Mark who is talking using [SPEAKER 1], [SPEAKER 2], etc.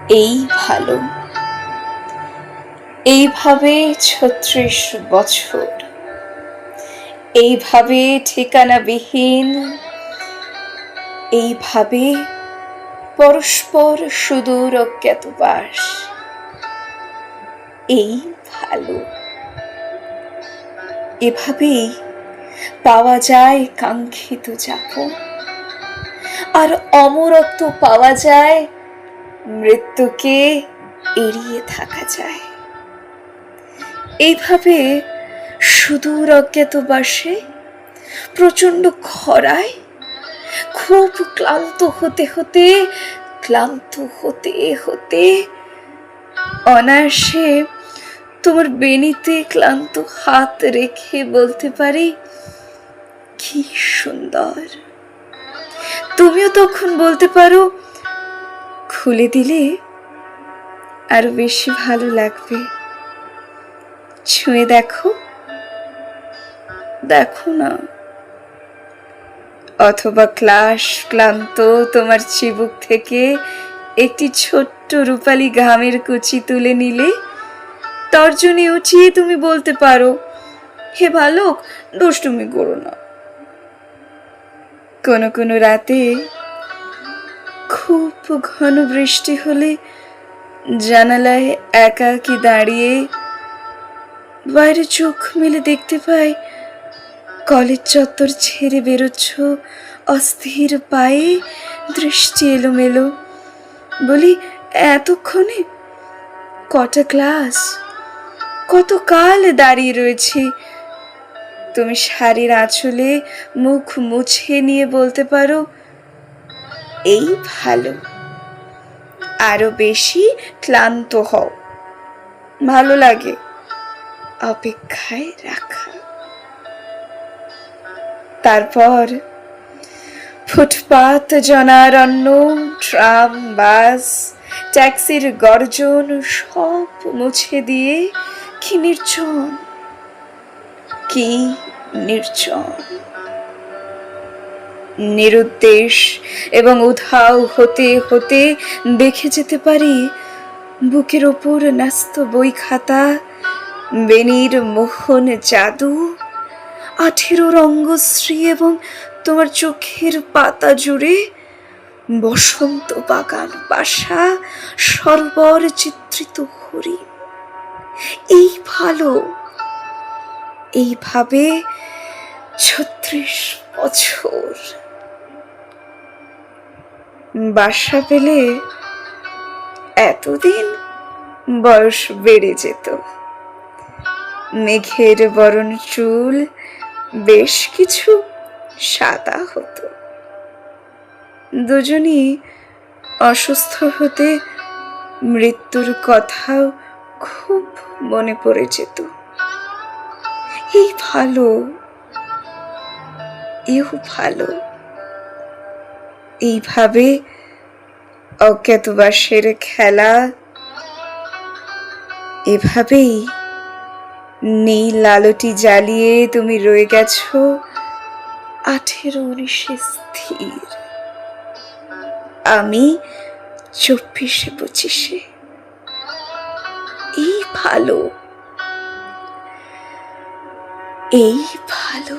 [SPEAKER 1] এই ভালো। এইভাবে ৩৬ বছর, এইভাবে ঠিকানাবিহীন, এইভাবে পরস্পর সুদূর অজ্ঞাতবাস। এই ভালো। এভাবেই পাওয়া যায় কাঙ্ক্ষিত যাপন, আর অমরত্ব পাওয়া যায়, মৃত্যুকে এড়িয়ে থাকা যায়। এইভাবে সুদূর অজ্ঞাতবাসে, প্রচণ্ড খরায়, খুব ক্লান্ত হতে হতে অনায়াসে তোমার বেণীতে ক্লান্ত হাত রেখে বলতে পারি, কি সুন্দর। তুমিও তখন বলতে পারো, খুলে দিলে আরো বেশি ভালো লাগবে, ছুঁয়ে দেখো, দেখো না। অথবা ক্লান্ত তোমার চিবুক থেকে একটি ছোট্ট রূপালী ঘামের কুচি তুলে নিলে তর্জনী উঠিয়ে তুমি বলতে পারো, হে বালক, দুষ্টুমি করো না। কোনো কোনো রাতে খুব ঘন বৃষ্টি হলে জানালায় একাকী দাঁড়িয়ে বাইরে চোখ মেলে দেখতে পাই, কলেজ চত্বর ছেড়ে বেরোচ্ছ অস্থির পায়ে, দৃষ্টি এলোমেলো। বলি, এতক্ষণে কটা ক্লাস, কত কাল দাঁড়িয়ে রয়েছি। তুমি শাড়ির আঁচলে মুখ মুছে নিয়ে বলতে পারো, এই ভালো, আরো বেশি ক্লান্ত হও, ভালো লাগে অপেক্ষায় রাখা। তারপর ফুটপাত, জনারণ্য, ট্রাম, বাস, ট্যাক্সির গর্জন সব মুছে দিয়ে কি নির্জন, কি নির্জন। নিরুদ্দেশ এবং উধাও হতে হতে দেখে যেতে পারি বুকের ওপর ন্যস্ত বই খাতা, বেণীর মোহন জাদু, 18 রঙ্গশ্রী এবং তোমার চোখের পাতা জুড়ে বসন্ত বাগান বাসা, সরোবর চিত্রিত হরিণ। এই ভালো। এইভাবে ৩৬ বছর। বাসা পেলে এতদিন বয়স বেড়ে যেত। মেঘের বরণ চুল বেশ কিছু সাদা হতো। দুজনই অসুস্থ হতে মৃত্যুর কথাও খুব মনে পড়ে যেত। এই ভালো, এও ভালো। এইভাবে অজ্ঞাতবাসের খেলা, এভাবেই নীল আলোটি জ্বালিয়ে তুমি রয়ে গেছো 18-19 স্থির, আমি 24-25। এই ভালো, এই ভালো।